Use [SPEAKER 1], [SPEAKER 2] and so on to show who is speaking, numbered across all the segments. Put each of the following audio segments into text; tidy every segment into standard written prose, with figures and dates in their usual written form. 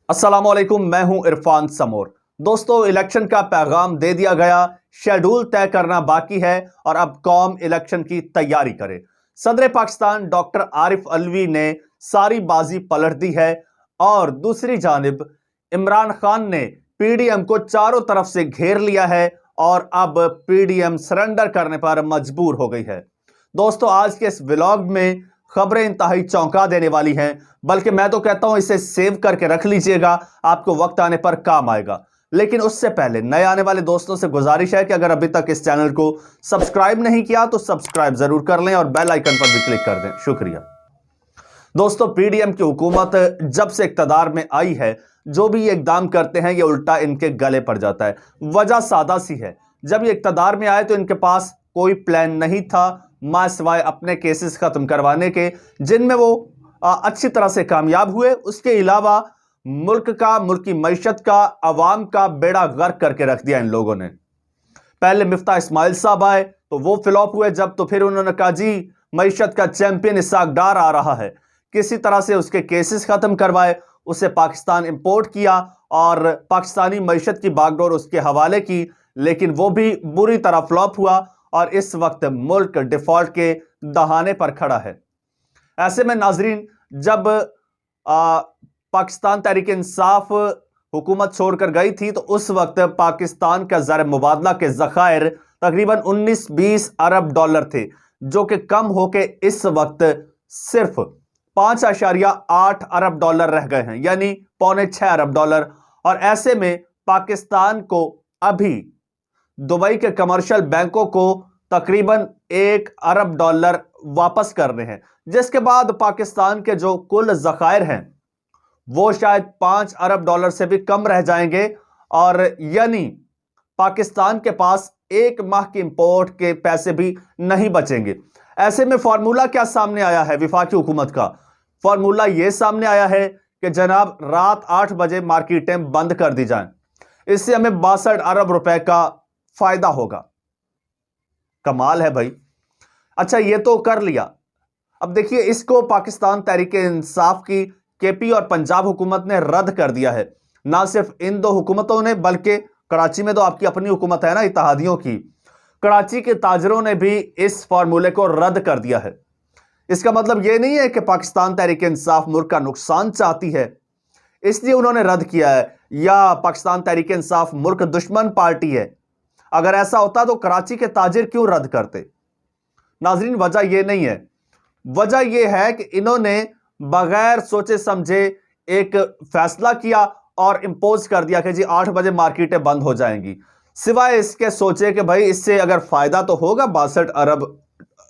[SPEAKER 1] अस्सलाम वालेकुम, मैं हूं इरफान समोर। दोस्तों, इलेक्शन का पैगाम दे दिया गया, शेड्यूल तय करना बाकी है और अब कौम इलेक्शन की तैयारी करे। सदर पाकिस्तान डॉक्टर आरिफ अलवी ने सारी बाजी पलट दी है और दूसरी जानिब इमरान खान ने पीडीएम को चारों तरफ से घेर लिया है और अब पीडीएम सरेंडर करने पर मजबूर हो गई है। दोस्तों, आज के इस व्लॉग में खबरें इंतहाई चौंका देने वाली हैं, बल्कि मैं तो कहता हूं इसे सेव करके रख लीजिएगा, आपको वक्त आने पर काम आएगा। लेकिन उससे पहले नए आने वाले दोस्तों से गुजारिश है कि अगर अभी तक इस चैनल को सब्सक्राइब नहीं किया तो सब्सक्राइब जरूर कर लें और बेल आइकन पर भी क्लिक कर दें। शुक्रिया। दोस्तों, पीडीएम की हुकूमत जब से इक्तदार में आई है, जो भी ये इकदाम करते हैं ये उल्टा इनके गले पड़ जाता है। वजह सादा सी है, जब ये इक्तदार में आए तो इनके पास कोई प्लान नहीं था मां सिवाय अपने केसेस खत्म करवाने के, जिनमें वो अच्छी तरह से कामयाब हुए। उसके अलावा मुल्क की मईशत का, अवाम का बेड़ा गर्क करके रख दिया इन लोगों ने। पहले मिफ्ता इस्माइल साहब आए तो वो फ्लॉप हुए, जब तो फिर उन्होंने कहा जी मईशत का चैंपियन इसहाक डार आ रहा है, किसी तरह से उसके केसेस खत्म करवाए, उसे पाकिस्तान इंपोर्ट किया और पाकिस्तानी मईशत की बागडोर उसके हवाले की, लेकिन वो भी बुरी तरह फ्लॉप हुआ और इस वक्त मुल्क डिफॉल्ट के दहाने पर खड़ा है। ऐसे में नाजरीन, जब पाकिस्तान तहरीक इंसाफ हुकूमत छोड़कर गई थी तो उस वक्त पाकिस्तान का ज़र मुबादला के ज़खायर तकरीबन 19-20 अरब डॉलर थे, जो कि कम होके इस वक्त सिर्फ 5.8 अरब डॉलर रह गए हैं, यानी पौने 6 अरब डॉलर। और ऐसे में पाकिस्तान को अभी दुबई के कमर्शियल बैंकों को तकरीबन 1 अरब डॉलर वापस करने हैं, जिसके बाद पाकिस्तान के जो कुल ज़खायर हैं वो शायद 5 अरब डॉलर से भी कम रह जाएंगे और यानी पाकिस्तान के पास 1 माह की इंपोर्ट के पैसे भी नहीं बचेंगे। ऐसे में फॉर्मूला क्या सामने आया है वफाकी हुकूमत का? फॉर्मूला यह सामने आया है कि जनाब रात 8 बजे मार्केटें बंद कर दी जाएं, इससे हमें 62 अरब रुपए का फायदा होगा। कमाल है भाई। अच्छा, ये तो कर लिया। अब देखिए, इसको पाकिस्तान तहरीक इंसाफ की केपी और पंजाब हुकूमत ने रद्द कर दिया है। ना सिर्फ इन दो हुकूमतों ने, बल्कि कराची में तो आपकी अपनी हुकूमत है ना, इत्तेहादियों की। कराची के ताजरों ने भी इस फार्मूले को रद्द कर दिया है। इसका मतलब यह नहीं है कि पाकिस्तान तहरीक इंसाफ मुल्क का नुकसान चाहती है इसलिए उन्होंने रद्द किया है, या पाकिस्तान तहरीक इंसाफ मुल्क दुश्मन पार्टी है। अगर ऐसा होता तो कराची के ताजिर क्यों रद्द करते? नाजरीन, वजह यह नहीं है। वजह यह है कि इन्होंने बगैर सोचे समझे एक फैसला किया और इंपोज कर दिया कि जी 8 बजे मार्केटें बंद हो जाएंगी, सिवाय इसके सोचे कि भाई इससे अगर फायदा तो होगा 62 अरब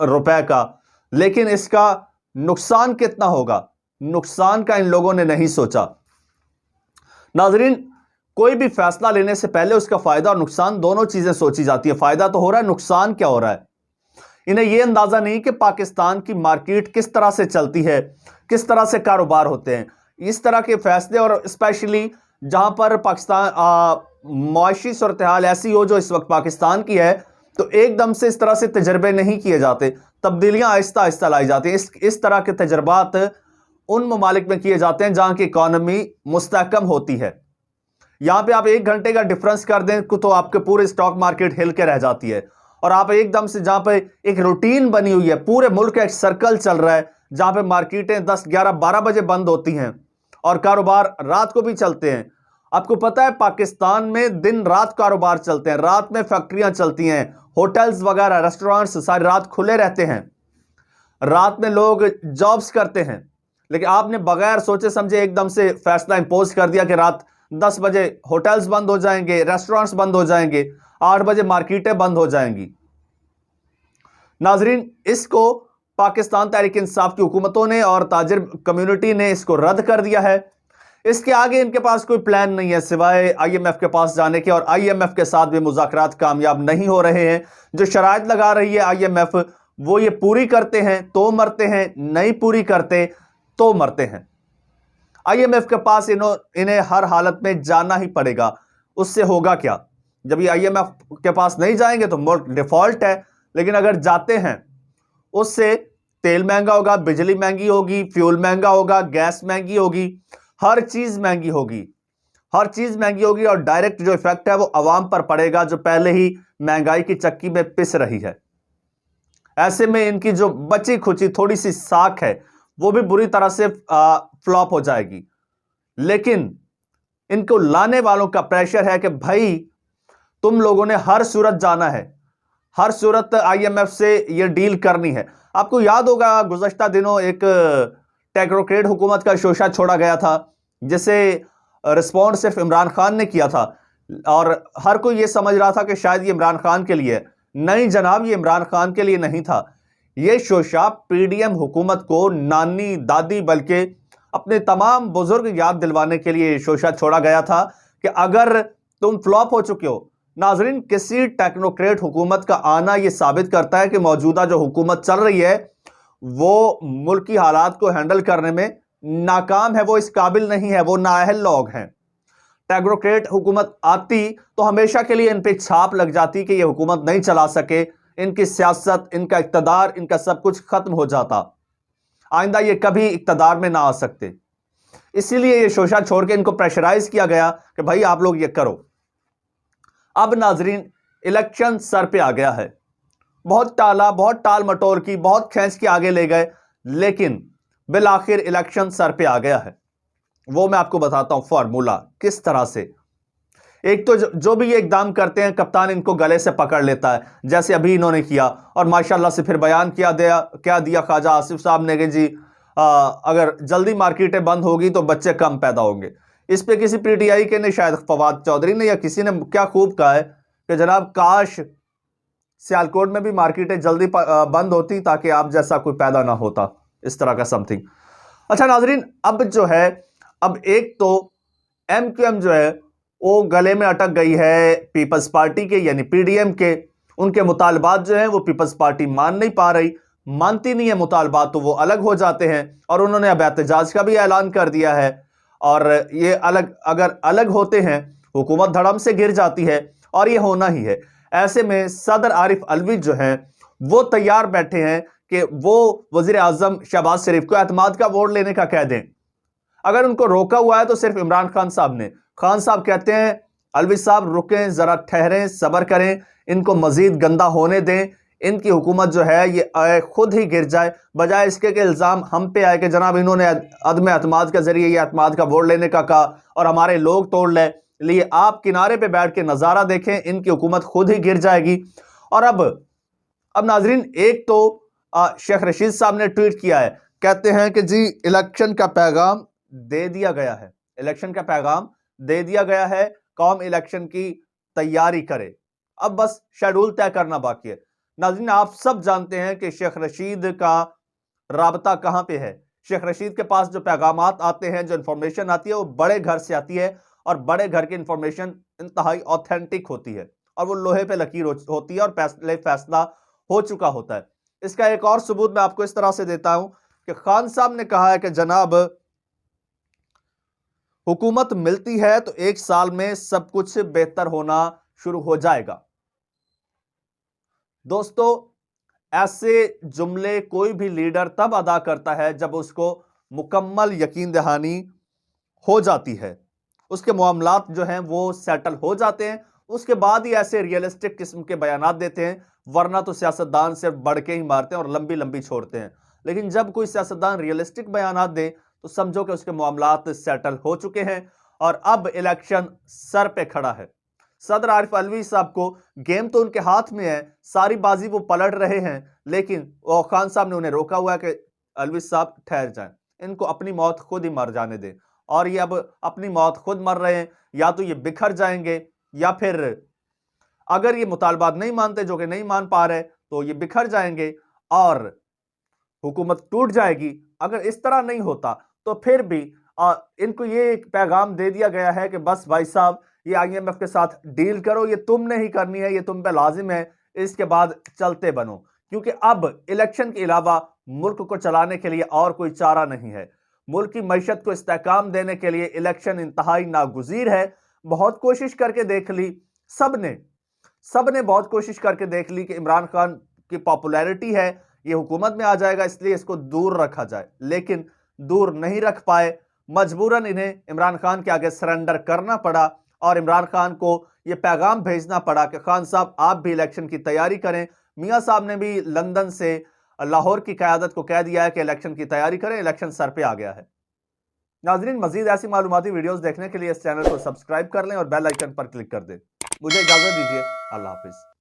[SPEAKER 1] रुपए का, लेकिन इसका नुकसान कितना होगा, नुकसान का इन लोगों ने नहीं सोचा। नाजरीन, कोई भी फैसला लेने से पहले उसका फायदा और नुकसान दोनों चीजें सोची जाती है। फायदा तो हो रहा है, नुकसान क्या हो रहा है। इन्हें यह अंदाजा नहीं कि पाकिस्तान की मार्केट किस तरह से चलती है, किस तरह से कारोबार होते हैं। इस तरह के फैसले, और स्पेशली जहां पर पाकिस्तान मुआशी सूरत हाल ऐसी हो जो इस वक्त पाकिस्तान की है, तो एकदम से इस तरह से तजर्बे नहीं किए जाते, तब्दीलियां आहिस्ता आहिस्ता लाई जाती हैं। इस तरह के तजर्बात उन ममालिक में किए जाते हैं जहां की इकॉनमी मुस्तहकम होती है। यहां पे आप 1 घंटे का डिफरेंस कर दें तो आपके पूरे स्टॉक मार्केट हिल के रह जाती है, और आप एकदम से जहां पे एक रूटीन बनी हुई है, पूरे मुल्क का एक सर्कल चल रहा है, जहां पे मार्केटें 10, 11, 12 बजे बंद होती हैं और कारोबार रात को भी चलते हैं। आपको पता है पाकिस्तान में दिन रात कारोबार चलते हैं, रात में फैक्ट्रियां चलती हैं, होटल्स वगैरह, रेस्टोरेंट्स सारी रात खुले रहते हैं, रात में लोग जॉब्स करते हैं। लेकिन आपने बगैर सोचे समझे एकदम से फैसला इंपोज कर दिया कि रात 10 बजे होटल्स बंद हो जाएंगे, रेस्टोरेंट्स बंद हो जाएंगे, 8 बजे मार्केटें बंद हो जाएंगी। नाजरीन, इसको पाकिस्तान तहरीक इंसाफ की हुकूमतों ने और ताजिर कम्युनिटी ने इसको रद्द कर दिया है। इसके आगे इनके पास कोई प्लान नहीं है सिवाय आईएमएफ के पास जाने के, और आईएमएफ के साथ भी मुज़ाकरात कामयाब नहीं हो रहे हैं। जो शराइत लगा रही है आईएमएफ, वो ये पूरी करते हैं तो मरते हैं, नहीं पूरी करते तो मरते हैं। आईएमएफ के पास इन्हें हर हालत में जाना ही पड़ेगा। उससे होगा क्या? जब ये आईएमएफ के पास नहीं जाएंगे तो मुल्क डिफॉल्ट है, लेकिन अगर जाते हैं उससे तेल महंगा होगा, बिजली महंगी होगी, फ्यूल महंगा होगा, गैस महंगी होगी, हर चीज महंगी होगी, हर चीज महंगी होगी और डायरेक्ट जो इफेक्ट है वो अवाम पर पड़ेगा जो पहले ही महंगाई की चक्की में पिस रही है। ऐसे में इनकी जो बची खुची थोड़ी सी साख है वो भी बुरी तरह से फ्लॉप हो जाएगी। लेकिन इनको लाने वालों का प्रेशर है कि भाई तुम लोगों ने हर सूरत जाना है, हर सूरत आईएमएफ से ये डील करनी है। आपको याद होगा गुज़श्ता दिनों एक टेक्नोक्रेट हुकूमत का शोशा छोड़ा गया था जिसे रिस्पॉन्ड सिर्फ इमरान खान ने किया था और हर कोई ये समझ रहा था कि शायद ये इमरान खान के लिए है। नहीं जनाब, ये इमरान खान के लिए नहीं था। ये शोशा पीडीएम हुकूमत को नानी दादी बल्कि अपने तमाम बुजुर्ग याद दिलवाने के लिए शोशा छोड़ा गया था कि अगर तुम फ्लॉप हो चुके हो। नाजरीन, किसी टेक्नोक्रेट हुकूमत का आना यह साबित करता है कि मौजूदा जो हुकूमत चल रही है वो मुल्क की हालात को हैंडल करने में नाकाम है, वो इस काबिल नहीं है, वो नाअहल लोग हैं। टेक्नोक्रेट हुकूमत आती तो हमेशा के लिए इन पे छाप लग जाती कि ये हुकूमत नहीं चला सके, इनकी सियासत, इनका इक्तदार, इनका सब कुछ खत्म हो जाता, आइंदा ये कभी इक्तदार में ना आ सकते। इसीलिए ये शोशा छोड़ के इनको प्रेशराइज किया गया कि भाई आप लोग ये करो। अब नाजरीन, इलेक्शन सर पे आ गया है। बहुत टाला, बहुत टाल मटोल की, बहुत खींच के आगे ले गए, लेकिन बिल आखिर इलेक्शन सर पे आ गया है। वो मैं आपको बताता हूं फॉर्मूला किस तरह से। एक तो जो भी ये इकदाम करते हैं कप्तान इनको गले से पकड़ लेता है, जैसे अभी इन्होंने किया और माशाल्लाह से फिर बयान क्या दिया ख्वाजा आसिफ साहब ने कि जी अगर जल्दी मार्केटें बंद होगी तो बच्चे कम पैदा होंगे। इस पे किसी पीटीआई के ने, शायद फवाद चौधरी ने या किसी ने क्या खूब कहा है कि जनाब काश सियालकोट में भी मार्केटें जल्दी बंद होती ताकि आप जैसा कोई पैदा ना होता, इस तरह का समथिंग। अच्छा नाजरीन, अब जो है, अब एक तो एमक्यूएम जो है वो गले में अटक गई है पीपल्स पार्टी के, यानी पीडीएम के। उनके मुतालबात जो हैं वो पीपल्स पार्टी मान नहीं पा रही, मानती नहीं है मुतालबात तो वो अलग हो जाते हैं और उन्होंने अब एहतजाज का भी ऐलान कर दिया है। और ये अलग अगर अलग होते हैं हुकूमत धड़म से गिर जाती है और ये होना ही है। ऐसे में सदर आरिफ अलवी जो हैं वो तैयार बैठे हैं कि वो वजीर आजम शहबाज शरीफ को एतमाद का वोट लेने का कह दें। अगर उनको रोका हुआ है तो सिर्फ इमरान खान साहब ने। खान साहब कहते हैं अलवी साहब रुकें, जरा ठहरें, सब्र करें, इनको मजीद गंदा होने दें, इनकी हुकूमत जो है ये खुद ही गिर जाए, बजाय इसके कि इल्ज़ाम हम पे आए कि जनाब इन्होंने अदम एतमाद के जरिए ये एतमाद का वोट लेने का कहा और हमारे लोग तोड़ लिए। आप किनारे पे बैठ के नज़ारा देखें, इनकी हुकूमत खुद ही गिर जाएगी। और अब नाजरीन, एक तो शेख रशीद साहब ने ट्वीट किया है, कहते हैं कि जी इलेक्शन का पैगाम दे दिया गया है, इलेक्शन का पैगाम दे दिया गया है, कौम इलेक्शन की तैयारी करे, अब बस शेड्यूल तय करना बाकी है। नाज़रीन, आप सब जानते हैं कि शेख रशीद का राबता कहां पे है। शेख रशीद के पास जो पैगामात आते हैं, जो इंफॉर्मेशन आती है वो बड़े घर से आती है और बड़े घर की इंफॉर्मेशन इंतहाई ऑथेंटिक होती है और वो लोहे पे लकीर होती है और फैसला हो चुका होता है। इसका एक और सबूत मैं आपको इस तरह से देता हूं कि खान साहब ने कहा है कि जनाब हुकूमत मिलती है तो 1 साल में सब कुछ बेहतर होना शुरू हो जाएगा। दोस्तों, ऐसे जुमले कोई भी लीडर तब अदा करता है जब उसको मुकम्मल यकीन दहानी हो जाती है, उसके मामलात जो हैं वो सेटल हो जाते हैं, उसके बाद ही ऐसे रियलिस्टिक किस्म के बयानात देते हैं। वरना तो सियासतदान सिर्फ बढ़ के ही मारते हैं और लंबी लंबी छोड़ते हैं। लेकिन जब कोई सियासतदान रियलिस्टिक बयानात दे तो समझो कि उसके मामलात सेटल हो चुके हैं और अब इलेक्शन सर पे खड़ा है। सदर आरिफ अलवी साहब को गेम तो उनके हाथ में है, सारी बाजी वो पलट रहे हैं, लेकिन वो खान साहब ने उन्हें रोका हुआ है कि अलवी साहब ठहर जाएं, इनको अपनी मौत खुद ही मर जाने दें। और ये अब अपनी मौत खुद मर रहे हैं, या तो ये बिखर जाएंगे या फिर अगर ये मुतालबात नहीं मानते, जो कि नहीं मान पा रहे, तो ये बिखर जाएंगे और हुकूमत टूट जाएगी। अगर इस तरह नहीं होता तो फिर भी इनको ये एक पैगाम दे दिया गया है कि बस भाई साहब ये आईएमएफ के साथ डील करो, ये तुमने ही करनी है, ये तुम पे लाजिम है, इसके बाद चलते बनो। क्योंकि अब इलेक्शन के अलावा मुल्क को चलाने के लिए और कोई चारा नहीं है। मुल्क की मईशत को इस्तेहकाम देने के लिए इलेक्शन इंतहाई नागुज़ीर है। बहुत कोशिश करके देख ली, सबने बहुत कोशिश करके देख ली कि इमरान खान की पॉपुलैरिटी है, ये हुकूमत में आ जाएगा इसलिए इसको दूर रखा जाए, लेकिन दूर नहीं रख पाए। मजबूरन इन्हें इमरान खान के आगे सरेंडर करना पड़ा और इमरान खान को यह पैगाम भेजना पड़ा कि खान साहब आप भी इलेक्शन की तैयारी करें। मियां साहब ने भी लंदन से लाहौर की क़यादत को कह दिया है कि इलेक्शन की तैयारी करें, इलेक्शन सर पे आ गया है। नाजरीन, मजीद ऐसी मालूमाती वीडियोस देखने के लिए इस चैनल को सब्सक्राइब कर लें और बेल आइकन पर क्लिक कर दें। मुझे इजाजत दीजिए। अल्लाह हाफिज।